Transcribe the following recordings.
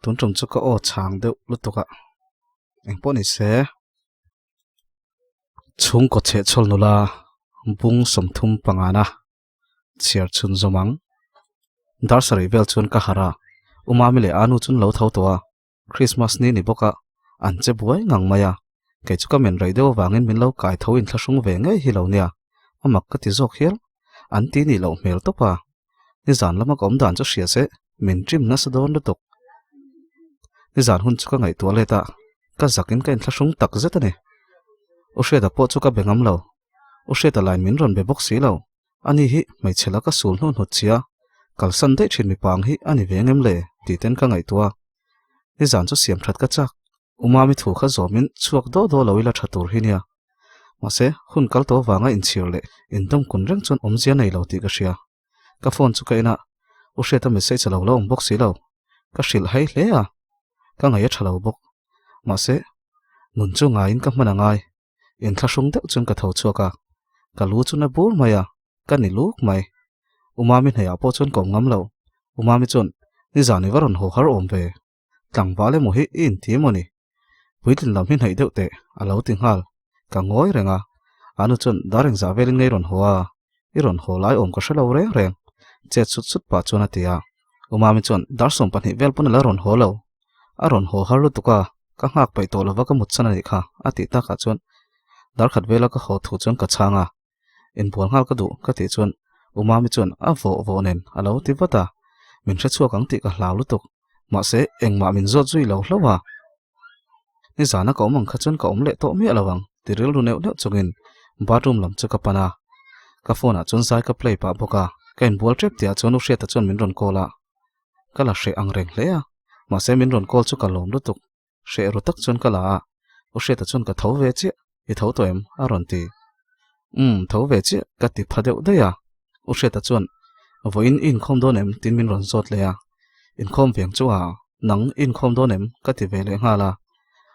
tuần trồng cho có chàng đều lúc tục ạ anh bọn này sẽ chúng có thể chọn nó là bung sầm thum pangana chiar chun zomang dar sari vel chun ka hara umami le anu chun lo thau to Christmas ni boka an che buai ngang maya ke chuka men radio wangin min lo kai thau in thlasung ve ngai hi lo nia amak ka ti zok hial an ti ni lo mel to pa ni zan lama kom dan chu sia se min trim na sadon lutuk ni zan hun chuka ngai to le ta ka zakin ka in thlasung tak zeta ne o she da po chuka bengam lo o she ta line min ron be box si lo ani hi mai chela ka sul hnu hnu chia kal san de thin mi pang hi ani vengem le ti ten ka ngai tua ni zan chu siam that ka chak umami thu kha zomin chuak do lo ila thatur hi nia mase hun kal to wanga in chir le in dom kun reng chon omzia nei lo ti ka sia ka phone chu ka ina o she ta message lo lo box si lo ka shil hai hle a ka ngai thalo bok mase mun chu nga in ka mana ngai in thlasung de chun ka tho chuaka ka lu chuna bur maya ka ni luk mai umami hneya po chun kom ngam lo umami chun ni zani waron ho har om ve tlang wale mo hi in ti moni puitlin lam hin hai deuh te alo ting hal ka ngoi renga anu chun dareng za velin ngei ron hoa i ron ho lai om ka shalo reng che sut pa chuna tia umami chun dar som pan hi vel pun la ron ho lo a ron ho har lu tuka ka ngak pai to lo wa ka mut chana ni kha ati ta ka chun dar khat vela ka ho thu chun ka changa in bual ngal ka du ka ti chun umami chun a vo nen alo ti wata min hre chuak ang ti ka hlau lutuk ma se engma min zot zui lo hlawa ni zana ka omang kha chun ka omle to mi alawang ti ril ru neu chungin bathroom lam chu ka pana ka phone a chun sai ka play pa boka ka in bual trep tia chun u hre ta chun min ron kola kala hre ang reng hle a ma se min ron kol chu ka lom lutuk hre ru tak chun kala u hre ta chun ka tho ve chi i tho to em a ron ti tho ve chi ka ti phadeu da ya u hre ta chun voin in khom don em tin min ron zot le ya in khom veng chu a nang in khom don em ka ti ve le nga la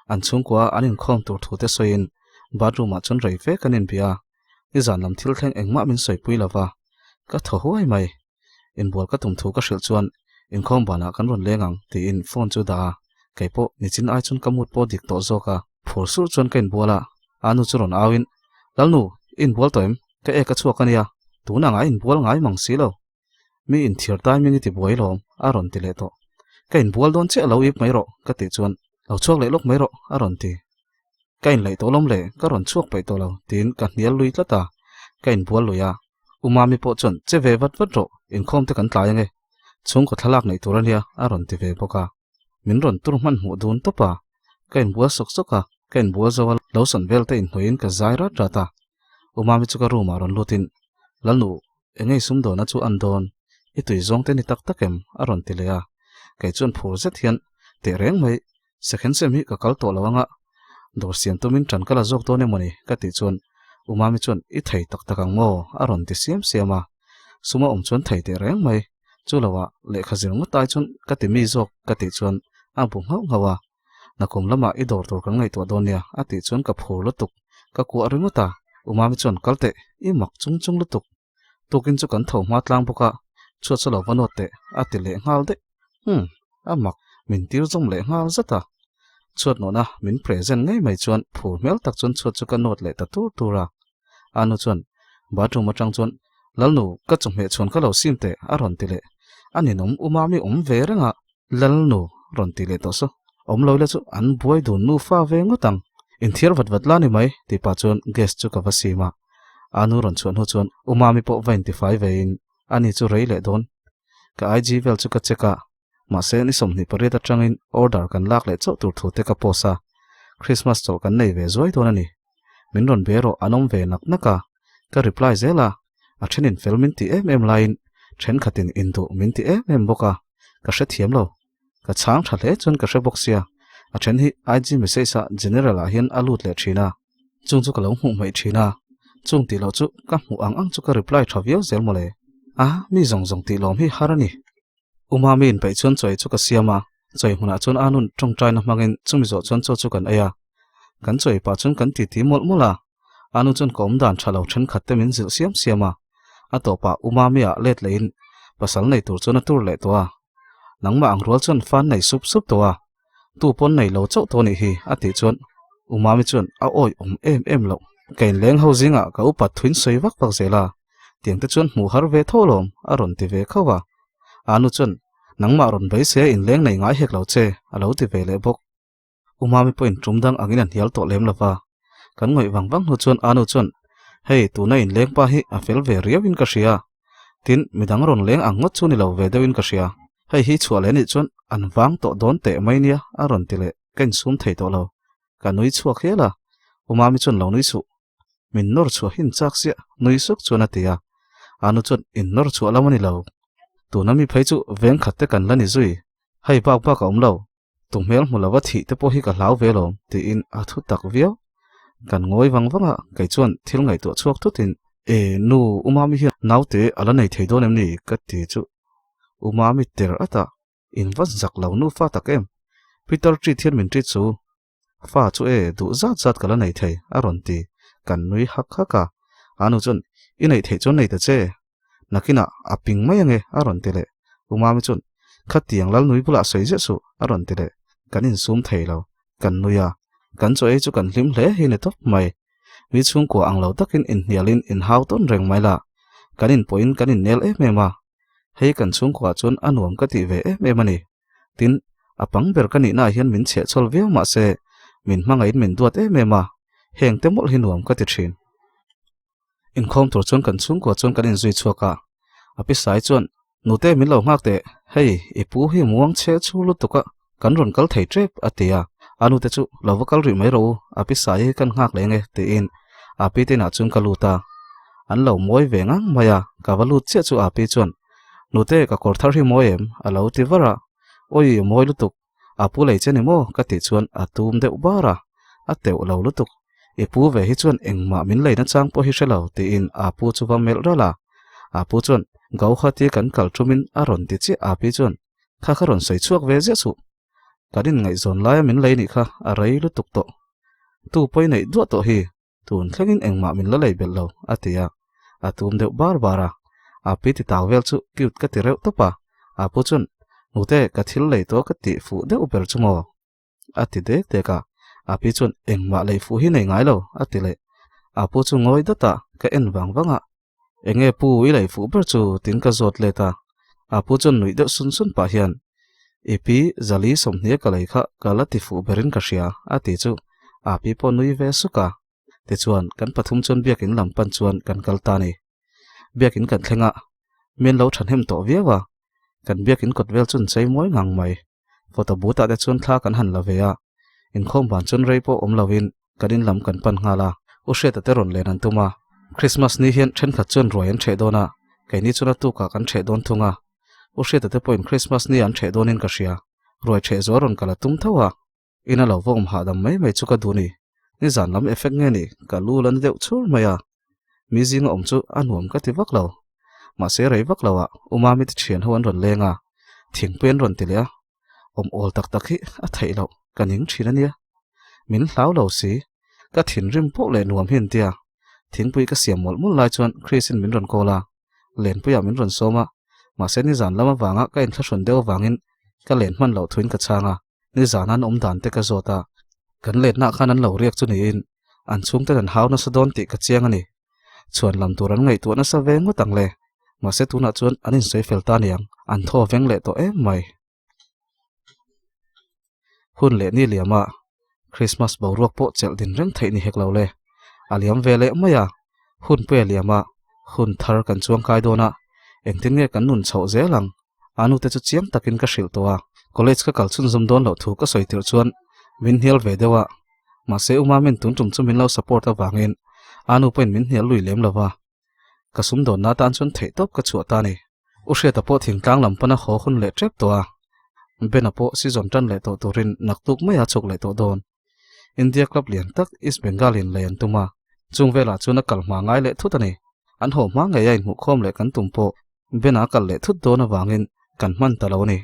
an chung kwa an in khom tur thu te soin bathroom a chun rei ve kanin bia i zan lam thil thleng engma min soi pui lawa ka tho huai mai in bol ka tum thu ka hril chuan in khom bana kan ron lengang ti in phone chu da kaipo ni chin ai chun kamut po dik to zoka phur sur chun kain bola anu churon awin lalnu in bol toim ka e ka chuak ania tuna ngai in bol ngai mang silo mi in thir tai mi ni ti boilom aron ti le to ka in bol don che lo ip mai ro ka ti chuan lo chuak le lok mai ro aron ti ka in lai to lom le ka ron chuak pai to lo tin ka hnial lui tlata ka in bol loya umami po chon che ve wat ro in khom te kan tlai nge chung ko thalak nei turania aron ti ve boka min ron tur man mu dun to pa ka in bua sok soka ka in bua zawal lo son vel te in hoin ka zaira rata umami chu ka room aron lutin lalnu engei sum do na chu an don i tui zong te ni tak takem aron ti leya kai chun phur zet hian te reng mai second sem hi ka kal to lawanga dor siam tumin tran kala zok to ne moni ka ti chun umami chun i thei tak takang mo aron ti siam siama suma chun thei te reng mai chu lawa le khazir ngo tai chun ka ti mi zok ka ti chun a bu ngau ngawa nakum lama i dor tor kan ngai to donia ati chun ka phur lutuk ka ku aringuta umami chun kalte i mak chung chung lutuk tukin chu kan tho ma tlang boka chu chalo vanote ati le ngal de amak min tir jom le ngal zata chuat no na min present ngai mai chuan phur mel tak chun chu ka not le ta tura anu chun bathroom atang chun lalnu ka chumhe chun ka lo simte aron ti le ani nom umami ve renga lalnu ron ti le to so om lo le chu an buai dun nu fa ve ngotang in thir vat lani mai ti pa chun guest chu ka vasima anu ron chun hu chun umami po 25 vein ani chu rei le don ka IG vel chu ka cheka ma se ni somni pare ta tangin order kan lak le chu tur thu te ka posa Christmas chol kan nei ve zoi don ani min ron bero anom ve nak naka ka reply zela a thenin filmin ti line then khatin indu min ti boka ka hre thiam lo ka chang thale chun ka hre boxia a then hi IG message sa general a hian alut le thina chung chu ka lo hmu mai thina chung ti lo chu ka hmu ang chu ka reply thavio zel mole mi zong ti lom hi harani umami in pe chuan choi chu ka siama choi huna chuan anun tong trai na mangin chumi zo chuan chu kan aya kan choi pa chuan kan ti mol mola anu chuan kom dan thalo then khatte min zil siama atopa umami a let lein pasal nei tur chuan tur le to a nangma ang rol chuan fan nei sup to a tu pon nei lo chau to ni hi ati chuan umami chuan a oi em lo kain leng ho zinga ka upat thuin soi vak zela tiang te chuan mu har ve tholom a ron ti ve khawa anu chuan nangma ron bai se in leng nei ngai hek lo che a lo ti ve le bok umami point trumdang angin an hial to lem lawa kan ngoi wang nu chuan anu chuan hei tu na in leng pa hi a fel ve riawin ka ria tin midang ron leng ang ngot chu ni lo ve dewin ka ria hei hi chua le ni chuan an wang to don te mai nia a ron ti le ken sum thei to lo ka nui chua khela umami chuan lo nui su min nor chua hin chak sia nui suk chuan atia anu chuan in nor chua lamani lo tu nami phei chu veng khatte kan lani zui hei pa ka lo tu mel mulawa thi te po hi ka hlau ve lo ti in a thu tak viau kan ngoi wanga kai chuan thil ngai to chuak thutin nu umami hi naute ala nei thei don em ni ka ti chu umami ter ata in vas zak lo nu fa takem peter tri thian min tri chu fa chu du zat kala nei thei aron ti kan nui hak haka anu chun inei thei chon nei ta che nakina aping mai ange aron tele umami chun khatiang lal nui bula sei je su aron tele kanin sum thei lo kan nuya kan cho chu kan lim hle hi ne top mai mi chung ko anglo takin in hialin in hau ton reng mai la kanin point kanin nel mema hei kan chung ko chun anuam ka ti ve memani tin apang ber kani na hian min che chol ve ma se min mangai min duat mema heng te mol hinuam ka ti thin in khom tor chon kan chung ko chon kanin zui chuaka api sai chon nute min lo ngak te hei ipu hi muang che chu lu tuka kan ron kal thei trep atia anu te chu lovakal ri mai ro api sai kan ngak lenge te in api te na chung kaluta an lo moi venga maya kawalu che chu api chon nute ka kor thar hi moem alo ti wara oi moi lutuk apu lei cheni mo ka ti chuan atum de ubara ateu lo lutuk ipu ve hi chuan engma min leina chang po hi shelo ti in apu chu wa mel rala apu chuan gau khati kan kal thumin aron ti chi api chuan kha ron sei chuak ve je chu kadin ngai zon lai min lei ni kha a rei lutuk to tu poi nei du to hi tun thlengin engma min la lei bel lo atia atum de bara api ti tawel chu cute ka ti reu topa apu chun nute ka thil lei to ka ti fu de uper chumo ati de te ka api chun engma lei fu hi nei ngai lo ati le apu chu ngoi data ka en wanga enge pu i lei fu ber chu tin ka zot le ta apu chun nui de sun pa hian epi zali somhne ka lei kha kala ti fu berin ka ria ati chu api po nui ve suka te chuan kan pathum chon biakin lampan chuan kan kalta ni biakin kan thlenga men lo than hem to viawa kan biakin kotvel chun chei moi ngang mai photo buta de chun thla kan han laveya in khom ban chun reipo om lovin kanin lam kan pan ngala u hret te ron len an tuma christmas ni hian then khat chun royan the dona kaini chuna tu ka kan the don thunga u hret te point christmas ni an the donin ka ria roi the zoron kala tum thawa ina lo vom ha dam mai chu ka duni ni zan lam effect nge ni ka lu lan deuh chur maya mi jing om chu anuam ka ti vak lo ma se rei vak lawa umami ti thian ho an ron lenga thing pen ron tilia om ol tak tak hi a thei lo kaning thina nia min hlau lo si ka thin rim po le nuam hin tia thing pui ka siam mol mul lai chuan chrisin min ron kola len puya min ron soma ma se ni zan lama wanga ka in thashon deu wangin ka len man lo thuin ka changa ni zanan om dan te ka zota kan let na khan an lo riak chu ni in an chung te an haw na sadon ti ka chiang ani chuan lam turan ngai tu na sa veng mo tang le ma se tu na chuan anin sei fel ta niang an tho veng le to mai hun le ni liama christmas bo ruak po chel din reng thei ni hek lo le aliam vele maya hun pe liama hun thar kan chuang kai dona engtin nge kan nun chho zelang anu te chu chiang takin ka hril towa college ka kal chun zum don lo thu ka soitir chuan min hial ve dewa ma se uma min tun tum chu min lo support awangin anu pen min hial lui lem lawa kasum don na tan chun thei top ka chu ta ni u hre ta po thing tlang lam pana ho hun le trep towa bena po season tan le to turin naktuk maya chok le to don india club lian tak east bengal in lian tuma chungvela chuna kalma ngai le thutani an ho ma ngai ai mu khom le kan tumpo bena kal le thut dona wangin kan man ta lo ni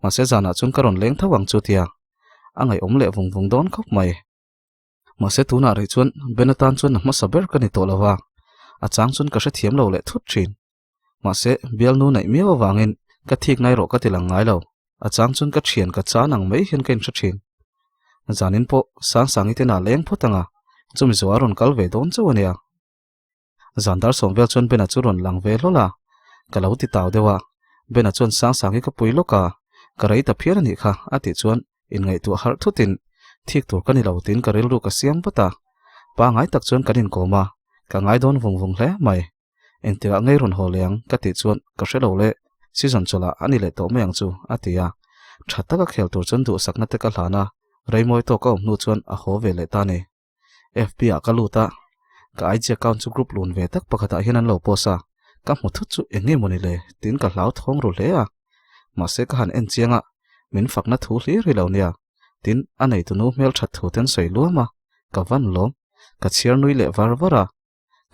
ma se zana chun karon leng thawang chu tia angai omle vung don khop mai ma se tuna ri chuan benatan chuan ma saber ka ni to lawa achang chun ka hre thiam lo le thut thin ma se bial nu nai miaw wangin ka thik nai ro ka tilang ngai lo achang chun ka thian ka cha nang mai hian ken thin zanin po sang itena leng photanga chumi zo aron kal ve don chuania zandar somvel chun bena churon lang ve lola kalau ti taw dewa bena chun sang ka pui loka karai ta phian ani kha ati chuan in ngai tu har thutin thik tur kani lo tin karil ru ka siam pata pa ngai tak chuan kanin koma ka ngai don vung hle mai entia ngai ron holiang ka ti chuan ka hrelo le season chola ani le to mayang chu atia thatta ka khel tur chun du sakna te ka hlana reimoi to ka nu chuan a ho ve le ta ne fb a ka luta ka IG account chu group lun ve tak pakhata hian lo posa ka mu thu chu engi moni le tin ka hlau thong ru le a ma se ka han en chianga min fakna thu hli ri lo nia tin anei tu nu mel that thu ten sei luama ka van lom ka chiar nui le varvara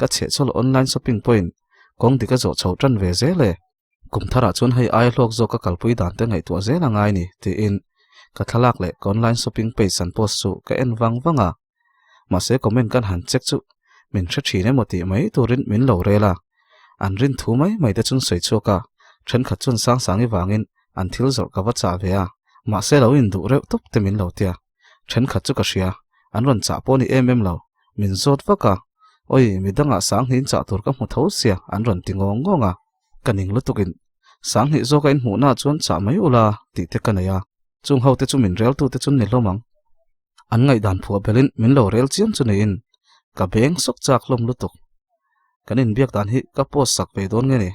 ka che chol online shopping point kong dika zo chho tran ve ze le kum thara chun hei ai hlok zo ka kalpui dan te ngai tu ze la ngai ni ti in ka thalak le online shopping page san post chu ka en wanga ma se comment kan han check chu min thre thine moti mai turin min lo rela an rin thu mai te chun sei choka then khat chun sang i wangin an thil zor ka wa cha ve a ma se lo in du re top te min lo tia then khat chu ka ria an ron cha po ni lo min zot waka oi midanga sang hin cha tur ka mu tho sia an ron tingong ngonga kaning lutukin sang hi zo ka in mu na chun cha mai ula ti te kanaya chung ho te chu min rel tu te chun ni lomang an ngai dan phu belin min lo rel chiam chu nei in ka beng sok chak lom lutuk kanin biak dan hi ka post sak ve don nge ni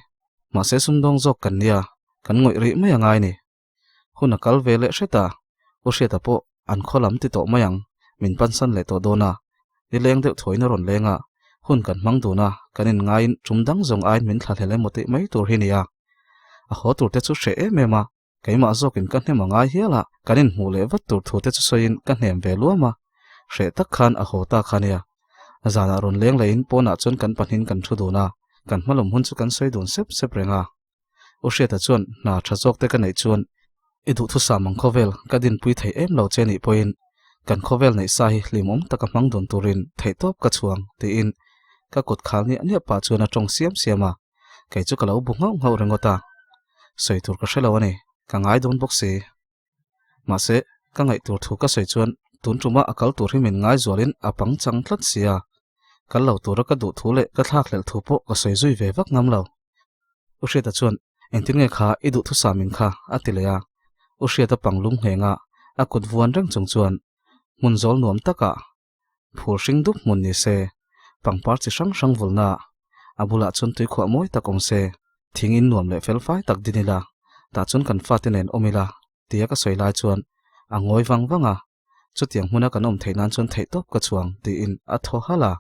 ma se sum dong jok kan nia kan ngoi ri mai angai ni huna kal ve le hreta o hreta po an kholam ti to mayang min pansan le to dona ni leng de thoina ron lenga hun kan mang du na kanin ngain chumdang zong ain min thla hele moti mai tur hi nia a ho tur te chu hre mema keima zokin kan hema ngai hiala kanin mu le wat tur thu te chu soin kan hem ve luama hre tak khan a ho ta khania zana ron leng lein pona chun kan panin kan thu du na kan malum hun chu kan soi dun sep renga o hreta chuan na thajok te kan nei chuan idu thu samang khovel kadin pui thei em lo cheni point kan khovel nei sai hlimom taka mang dun turin thei top ka chuang ti in ka kut khal ni ania pa chuan a tong siama kai chu kalo bu ngau rengota soi tur ka hrelo ani ka ngai don boxe ma se ka ngai tur thu ka soi chuan tun tuma akal tur hi min ngai zolin apang chang tlat sia kal lo tur ka du thu le ka thlak lel thu po ka soi zui ve vak ngam lo u hreta chuan entin nge kha idu thu samin kha atilea u hreta panglum henga akut vuan reng chung chuan mun zol nuam taka phur hring dup mun ni se pangpar chi sang vulna abula chun tui khwa moi takong se thingin nuam le fel fai tak dinila ta chun kan fatinen omila tia ka soilai chuan angoi wanga chutiang huna kanom theinan chun thei top ka chuang ti in a tho hala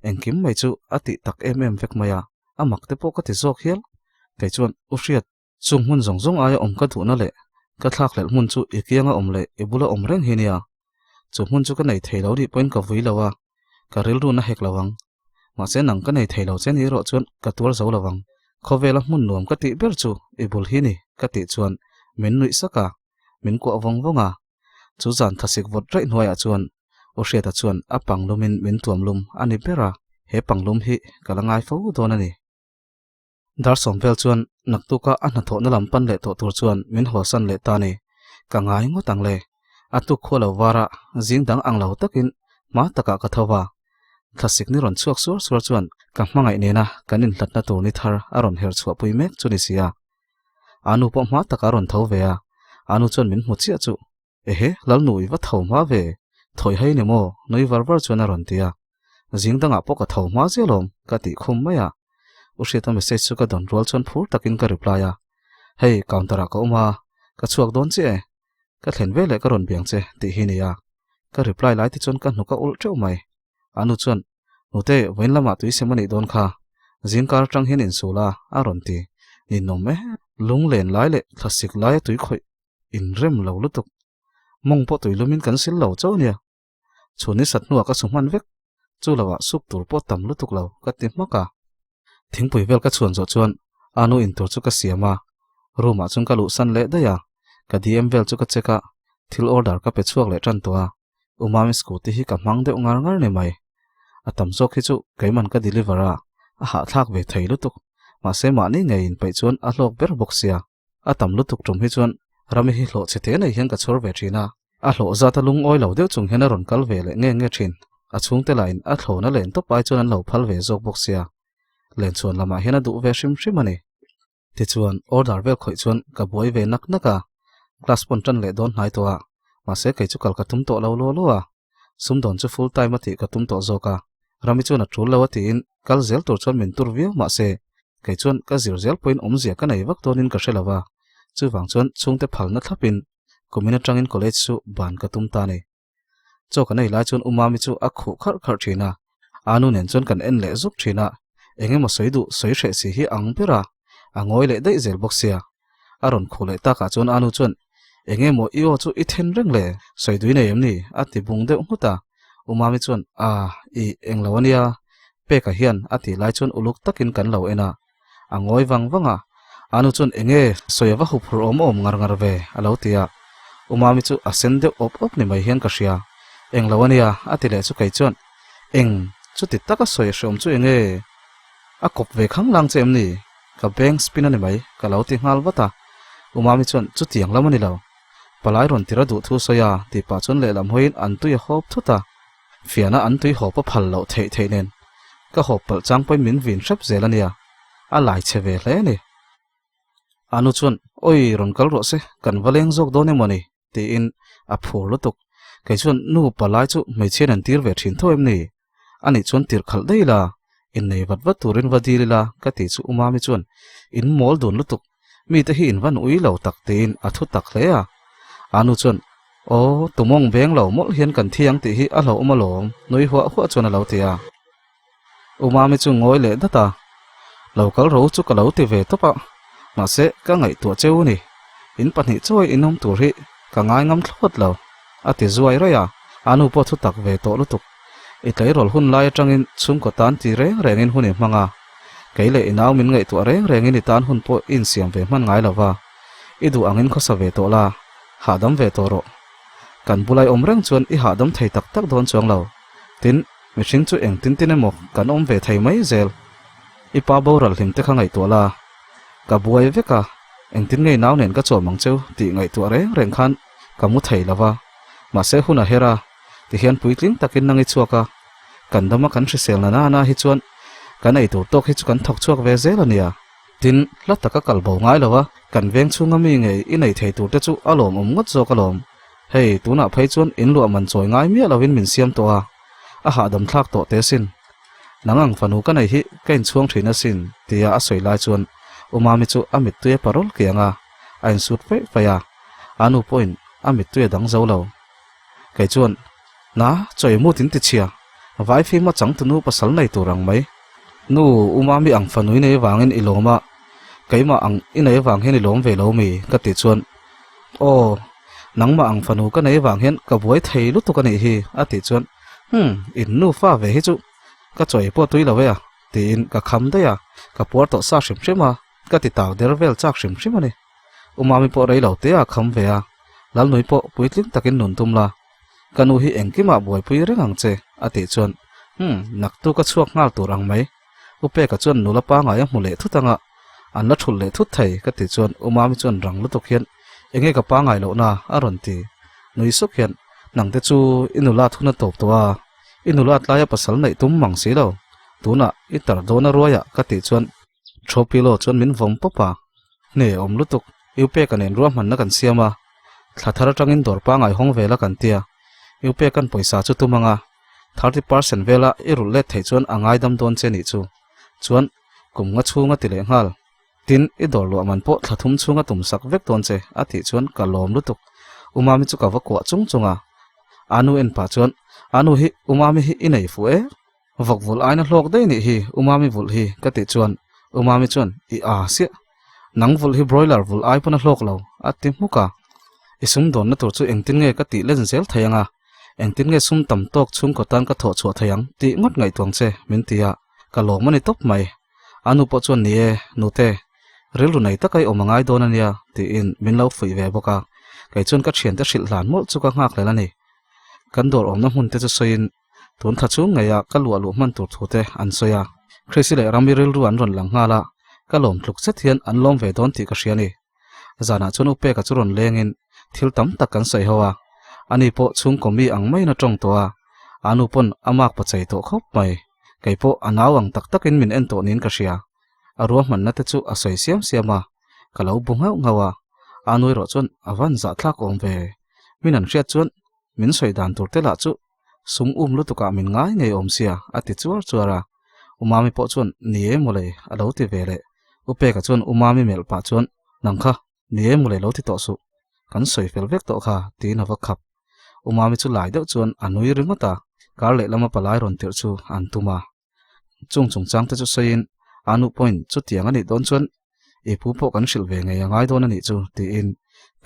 engkim mai chu ati tak vek maya amak te po ka ti zok hial kai chuan u hriat chung hun zong aya om ka thu na le ka thlak lel mun chu ikianga om le ibula om reng hinia chu mun chu ka nei theilo ri point ka vui lawa ka ril ru na hek lawang ma se nang ka nei theilo chen hi ro chuan ka tur zo lawang khovela mun nuam ka ti ber chu ibul hi ni ka ti chuan min nui saka min ko wonga chu zan thasik vot rai hnuai a chuan o hriata chuan a panglumin min tuamlum ani bera he panglum hi kalangai fo don ani dar sombel chuan naktuka anna tho na lampan le to tur chuan min hosan le tani ka ngai ngo tang le atu khola wara jingdang anglo takin ma taka ka thawa thasik ni ron chuak sur chuan ka hmangai nena kanin hlatna tur ni thar aron her chhuwa pui mek chuni sia anu po ma taka ron tho ve a anu chuan min hmuchia chu ehe lalnui wa tho ma ve thoi hai ne mo noi varvar chuan aron tia jingdanga po ka tho ma zelom ka ti khum maya ushita message chu ka don rol chuan phur takin ka reply a hei counter ka uma ka chuak don che ka thlen ve le ka ron biang che ti hi nia ka reply lai ti chon ka hnuka ul treu mai anu chuan nute wain lama tui semani don kha jingkar tang hin in sula aron ti ni nome lung len lai le thasik lai tui khoi in rem lo lutuk mong po tui lumin kan sil lo chaw nia chuni sat nuwa ka suman vek chu lawa sup tur po tam lutuk lo ka ti maka thingpui vel ka chuan zo chuan anu in tur chu ka siama ruma chung ka lu san le da ya ka DM vel chu ka cheka thil order ka pe chuak le tran towa umami scooty hi ka mang de ngar ngar ne mai atam zok hi chu keiman ka deliver a ha thak ve thei lutuk ma se ma ni ngei in pai chuan a hlok ber boxia atam lutuk tum hi chuan rami hi hlo chete nei hian ka chhor ve thina a hlo zata lung oi lo deuh chung hena ron kal ve le nge thin a chung te lain a thlona len to pai chuan an lo phal ve zok boxia len chuan lama hian a du ve shim shim ani ti chuan order vel khoi chuan ka boi ve nak naka class pon tan le don hai towa ma se kei chu kal ka tum to lo lo a sum don chu full time ati ka tum to zoka rami chuan a thul lo ati in kal zel tur chuan min tur viu ma se kei chuan ka zir zel point zia ka nei vak tonin ka hrelawa chu wang chuan chungte phalna thlapin kumina tangin college chu ban ka tum ta nei chawka nei lai chuan umami chu a khu khar khar thina anu nen chuan kan en le zuk thina engemaw soidu soihre si hi ang pera angoi le dei zel boxia aron khule ta ka chuan anu chuan engemaw io chu i then reng le soidui nei emni ati bung deuh huta umami chuan i englawania pe ka hian ati lai chuan uluk takin kan lo ena angoi wangwanga anu chuan enge soyawa hupur om ngar ve alo tia umami chu asen deuh op ni mai hian ka hria englawania ati le chu kai chuan eng chu ti taka soi hrom chu enge a kop ve khang lang chem ni ka bank spin ani mai ka lo ti ngal wata umami chuan chu tiang lamani lo palai ron tira du thu soya ti pa chuan le lam hoin an tui hop thuta fiana an tui hop phal lo thei nen ka hop pal chang poi min vin shrap zelania a lai cheve hle ni anu chuan oi ron kal ro se kan waleng jok done moni ti in a phur lutuk kai chuan nu palai chu mai chen an tir ve thin thoim ni ani chuan tir khal deila in nei wat turin vadilila ka ti chu umami chuan in mol don lutuk mi te hi in van ui lo tak tin a thu tak hle a anu chuan o tumong beng lo mol hian kan thiang ti hi a lo malom noi huwa chuan a lo tia umami chu ngoi le data local ro chu ka lo ti ve topa ma se ka ngai tu cheu ni in pani choi inom tur hi ka ngai ngam thlot lo ati zuai ra ya anu po thu tak ve to lutuk itlai rol hun lai atangin chum ko tan ti rengin hun e manga keile inaw min ngai tu rengin i tan hun po in siam ve man ngai lawa idu angin khosa ve to la hadam ve to ro kan bulai omreng chuan i hadam thei tak tak don chong lo tin mihring chu eng tin emo kan om ve thei mai zel ipa boral him te khangai to la ka buai veka eng tin ngei naw nen ka chaw mang cheu ti ngai tu reng khan kamu thei lawa ma se huna hera ti hian puitling takin nangi chuaka kan dama kan hrisel na hi chuan kan ei tur tok hi chu kan thok chuak ve zelania tin lataka kalbo ngai lawa kan veng chunga mi ngei inei thei tur te chu alom ngot zo kalom hei tuna phei chuan in lu man choi ngai mi lawin min siam to a ha dam thlak to te sin nangang fanu ka nei hi kain chuang thina sin tia a soi lai chuan umami chu amit tuya parol kianga ain sut fe faya anu point amit tuya dang zo lo kai chuan na choi mu tin ti chia vai fi ma chang tunu pasal nei turang mai nu umami ang fanui nei wangin iloma kaima ang inei wang hen ilom ve lo mi ka ti chuan o nangma ang fanu ka nei wang hen ka buai thei lu tu ka nei hi a ti chuan in nu fa ve hi chu ka choi po tui lawe a tin ka kham da ya ka por to sa shim shima ka ti taw der vel chak shim shima ni umami po rei lo te a kham ve a lal noi po puitling takin nun tum la kanu hi engkima buai pui rengang che ati chuan nak tu ka chuak ngal turang mai upe ka chuan nula pa nga ya mule thutanga an la thul le thut thai ka ti chuan umami chuan rang lu to khian enge ka pa ngai lo na aron ti noi sok hian nang te chu inula thuna top to a inula tlaya pasal nei tum mang si lo tuna itar dona roya ka ti chuan thopilo chuan min vom popa ne om lutuk upe ka nen ruam man na kan siama thlathara tangin dor pa ngai hong vela kan tia upe kan poisa chu tumanga 30% vela irul le thei chuan angai dam don che ni chu chuan kumnga chunga ti le ngal tin idor lo man po thlathum chunga tum sak vek ton che ati chuan kalom lutuk umami chu ka wakwa chungchunga anu en pa chuan anu hi umami hi inei fu e vokvul aina hlok dei ni hi umami vul hi ka ti chuan umami chuan i a sia nang vul hi broiler vul ai puna hlok lo ati muka isum don na tur chu engtin nge ka ti len zel thayanga engtin nge sum tam tok chung ko tan ka tho chu thayang ti ngot ngai tuang che min tia ka lo mani top mai anu po chuan ni e nu te ril ru nei takai omangai don ania ti in min lo fui ve boka kai chun ka thian te hril hlan mol chu ka ngak lela ni kan dor omna hmun te chu soin tun tha chu ngeya ka lu alu man tur thute an soya khrisi le rami ril ru an ron lang ngala ka lom thluk chet hian an lom ve don ti ka hriani zana chun upe ka chu ron lengin thil tam tak kan sei hawa ani po chung komi ang mai na tong towa anu pon amak pa chei to khop mai kai po anawang tak takin min en to nin ka hria arua man na te chu a soi siam siama kalau bunga ngawa anui ro chun awan za thlak om ve min an hriat chun min soi dan tur te la chu sum lu tuka min ngai ngei om sia ati chuar chuara umami po chun nie mole alo ti vele upe ka chun umami mel pa chun nangkha nie mole lo ti to su kan soi fel vek to kha ti na va khap umami chu lai deuh chuan anui rimata kar le lama palai ron tir chu an tuma chung chang te chu soin anu point chu tiang ani don chuan e pu po kan shil ve ngai angai don ani chu ti in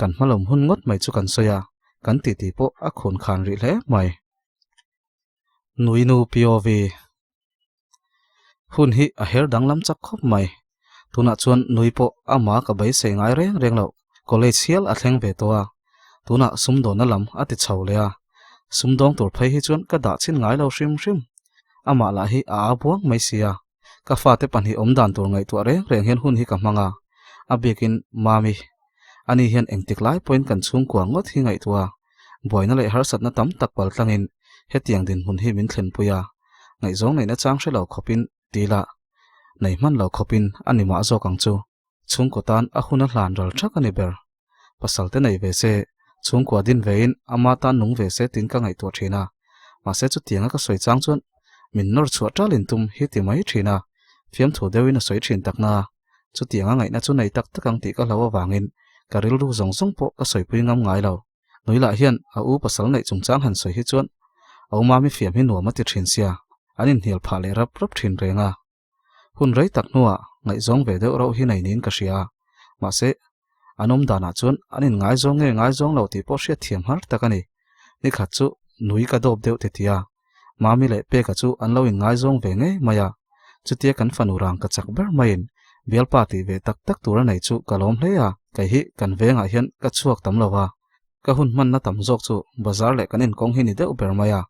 kan hmalom hun ngot mai chu kan soya kan ti po a khon khan ri hle mai nui nu POV hun hi a her danglam chak khop mai tuna chuan nui po ama ka bai se ngai reng lo college hial a thleng ve towa tuna sumdo na lam ati chhole a sumdong tur phai hi chuan ka da chin ngai lo hrim ama la hi a buang mai sia ka fa te pan hi om dan tur ngai tu reng hian hun hi ka manga a bikin mami ani hian engtik lai point kan chung kwa ngot hi ngai tuwa boina le har sat na tam tak pal tlangin hetiang din hun hi min thlen puya ngai zong nei na chang shelo khopin tila nei man lo khopin ani ma zo kang chu chung ko tan a huna hlan ral thak ani ber pasal te nei ve se chung kwa din vein ama tan nung ve se tin ka ngai tu thina ma se chu tianga ka soi chang chun min nor chua talin tum hi ti mai thina fiam thu dewin a soi thin takna chu tianga ngai na chu nei tak takang ti ka lawa wangin karil ru zong zong po ka soi pui ngam ngai lo noila hian a u pasal nei chung chang han soi hi chuan auma mi fiam hi nuama ti thin sia anin hil pha le rap thin renga hun rei tak nuwa ngai zong ve deuh ro hi nei nin ka hria ma se anom dana chuan anin ngai zong lo ti po hria thiam har takani ni khat chu nui ka dop deuh te tia mami le pe ka chu an lo in ngai zong ve nge maya chutia kan fanurang ka chak ber main bial party ve tak tura nei chu kalom hleya kai hi kan venga hian ka chuak tam lawa ka hun man na tam jok chu bazar le kanin kong hi ni deuh ber maya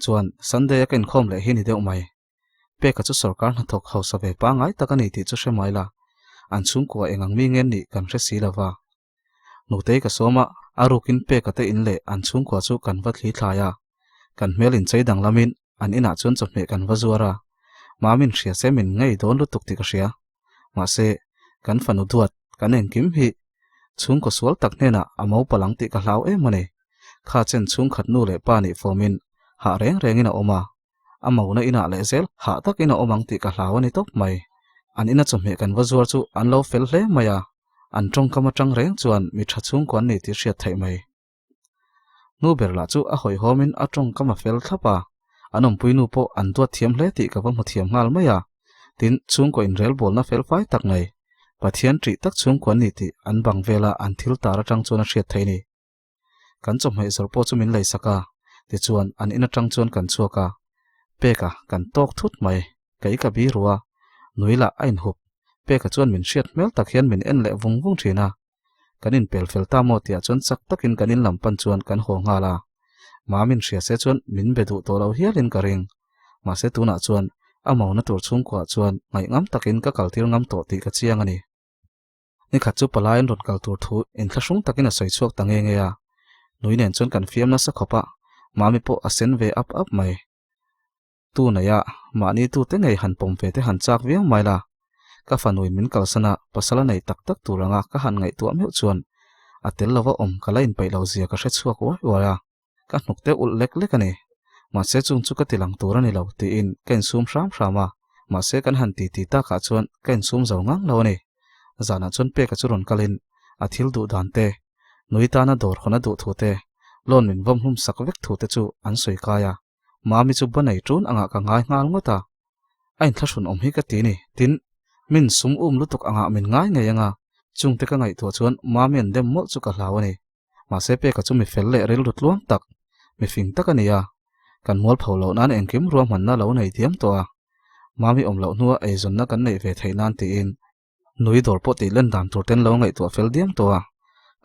chuan sunday kan khom le hi ni deuh mai pe ka chu sarkar na thok house ve pa ngai takani ti chu shemaila an chung ko engang mi ngen ni kan hre si lawa nu te ka soma arukin pe ka te in le an chung ko chu kan va thli thlaya kan melin cheidang lamin an ina chun chome kan va zuara mamin hria se min ngei don lutuk ti ka hria ma se kan fanu duat kan engkim hi chung ko sual tak nena amo palang ti ka hlau e mane kha chen chung khat nu le pa ni fomin ha reng ina oma amo na ina le zel ha tak ina omang ti ka hlau ani top mai an ina chome kan va zuar chu an lo fel hle maya an tong kama tang reng chuan mi tha chung kwan ni ti hriat thai mai nu berla chu a hoi homin a tong kama fel thapa anom puinu po an tua thiam hle ti ka va mu thiam ngal maya tin chung ko in rel bol na fel fai tak ngai pathian tri tak chung kwan ni ti an bang vela an thil tar atang chuna hriat thai ni kan chom hei zor po chu min lei saka ti chuan an ina tang chuan kan chuaka peka kan tok thut mai kai ka bi ruwa nuila ain hup peka chuan min hriat mel tak hian min en le vung thina kanin pel fel ta mo tia chuan sak takin kanin lampan chuan kan ho ngala mamin hria se chuan min bedu to lo hialin ka ring ma se tuna chuan amo na tur chung kwa chuan ngai ngam takin ka kaltir ngam to ti ka chiang ani ni khat chu palain rot kal tur thu in thlasung takin a soi chuak tange nge ya nuinen chuan kan fiam na sa khopa mami po asen ve up mai tu na ya mani tu te ngei han pom ve te han chak viang mai la ka fanui min kalsana pasala nei tak turanga ka han ngai tuam heu chuan atel lawa om kalain pai lo zia ka hre chuak wa ya ka hnukte ul lek ani ma se chung chu ka tilang turani lo ti in ken sum hrama ma se kan han ti ta ka chuan ken sum zo ngang lo ni zana chun pe ka churon kalin athil du dante nuita na dor khona du thute lon min vom hum sak vek thute chu an soi kaya mami chu banai trun anga ka ngai ngal ngota ain thashun om hi ka ti ni tin min sum lutuk anga min ngai ngeyanga chung te ka ngai tu chuan mami an dem mol chu ka hlawani ma se pe ka chu mi fel le rel rut luam tak mi fing takania kan mol pholo nan engkim ruam man na lo nei thiam to a mami om lo nuwa ei zon na kan nei ve thainan ti in nui dor po ti len dam tur ten lo ngai to fel diam to a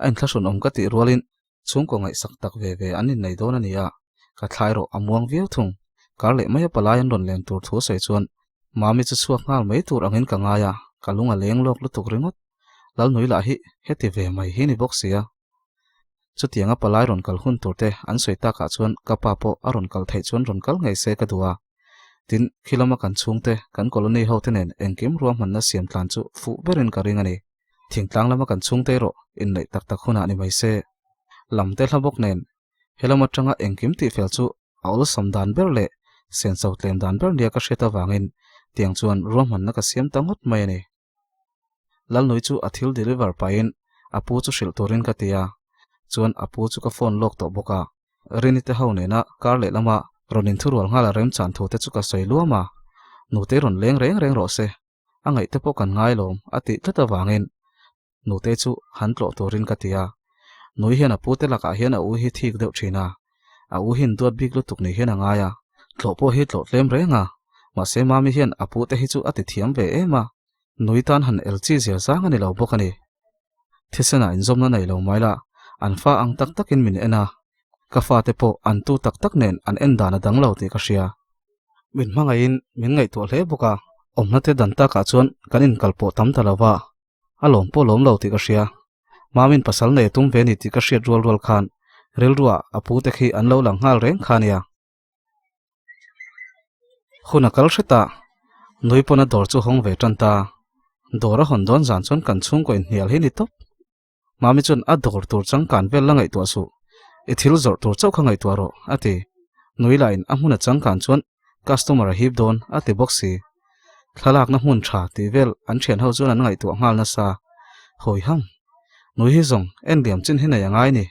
ain thlasun om ka ti rualin chung ko ngai sak tak ve anin nei don ania ka thlai ro amuang viau thung kar le mai palayan ron len tur thu sei chuan mami chu chuak ngal mai tur angin ka ngaya kalunga leng lok lutuk ringot lal nui la hi heti ve mai hi ni box sia chu tianga palai ron kal hun turte an soita ka chuan kapa po aron kal thei chuan ron kal ngai se ka duwa tin khilama kan chungte kan colony ho tenen engkim ruam man na siam tlan chu fu berin ka ring ani thingtlang lama kan chungte ro in nei tak tak huna ni mai se lamte thlabok nen helama tanga engkim ti fel chu aul samdan ber le sen sau tlem dan ber nia ka hreta wangin tiang chuan ruam man na ka siam tangot mai ani lal noi chu athil deliver pain apu chu hril turin ka tia chuan apu chu ka phone lok to boka rinite ho ne na kar le lama ronin thurual ngala rem chan thote chu ka soi luama nute ron leng reng ro se angai te po kan ngai lom ati tlata wangin nute chu han tlo turin ka tia noi hian apu te laka hian a u hi thik deuh thina a u hin duat bik lutuk ni hian angaya tlo po hi tlo tlem renga ma se mami hian apu te hi chu ati thiam ve ema noi tan han elchi zia zang ani lo bokani thisena inzomna nei lo maila anfa ang tak takin min ena kafa te po antu tak tak nen an enda na dang lo ti ka hria min mangain min ngai to hle boka omna te danta ka chuan kanin kalpo tam talawa alom po lom lo ti ka hria mamin pasal nei tum ve ni ti ka hria rol khan rel ruwa apu te khi an lo lang ngal reng khania khuna kal hreta noi pona dor chu hong ve tanta dora hondon zan chon kan chung ko in hial hi ni top mami chun a dor tur chang kan vel langai to su e thil zor tur chau khangai to ro ati noi line a huna chang kan chuan customer hip don ati boxi thalak na hun tha ti vel an thian ho chuan an ngai to ngal na sa hoi ham noi hi zong en diam chin hi na yangai ni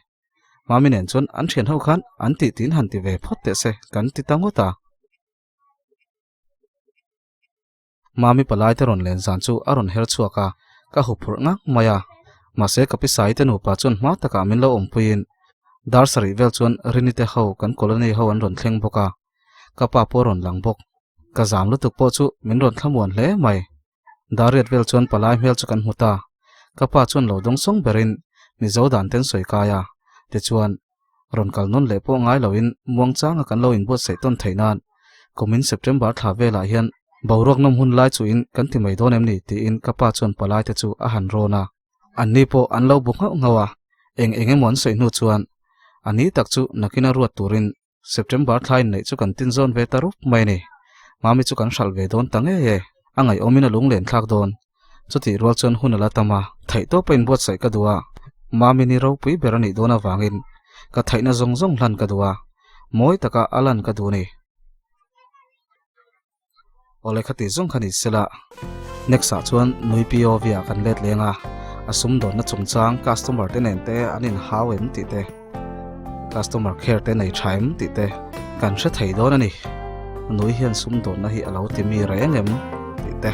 mami nen chuan an thian ho khan an ti tin han ti ve phot te se kan ti tangota mami palai te ron len zan chu aron her chuaka ka hu phur ngak maya mase kapi sai te nu pa chun ma taka min lo ompuin dar sari vel chuan rinite ho kan colony ho an ron thleng boka kapa poron lang bok ka zam lu tuk po chu min ron thlamuan hle mai daret vel chuan palai mel chu kan huta kapa chuan lo dong song berin mi zo dan ten soi kaya te chuan ron kal non le po ngai loin muang changa kan lo in bot sei ton theinan komin september tha vela hian borok nom hun lai chu in kan ti mai don em ni ti in kapa chuan palai te chu a han rona anni po an lo buk ngawa enge mon sei nu chuan ani tak chu nakina ruat turin september thlain nei chu kan tin zone ve tarup mai ni mami chu kan hral ve don tange ye angai omina lung len thlak don chuti rual chon hunala tama thai to pain bot sai ka duwa mami ni ro pui berani dona wangin ka thaina zong zong hlan ka duwa moi taka alan ka du ni ole khati zong khani sela nexa chuan nui pio via kan let lenga asum don na chungchang customer te nen te anin hawem ti te customer care te nei thaim ti te kan hre thei don ani nui hian sum don na hi alo ti mi rengem ti te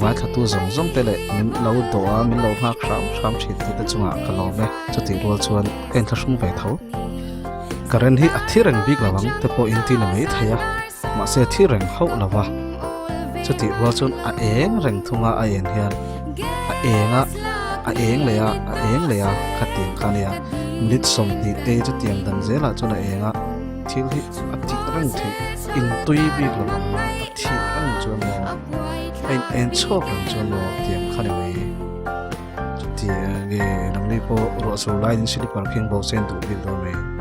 ngai thatu zong zong te le min lo do a min lo ha khram thi ti te chunga kalome chuti rol chuan ken thasung ve tho karen hi athireng big lawang te po in ti na mai thaya ma se thireng ho lawa chuti rol chuan a eng reng thunga a en hian a eng le ya khating khania lit som ti te chu tiang dan zela chuna enga thil hi ati rang the in tui bi lawang athi ang chuan mo en chok ang chuan mo tiang khani mai chuti ge nangli po ro so line sili parking bo sen du bil do mai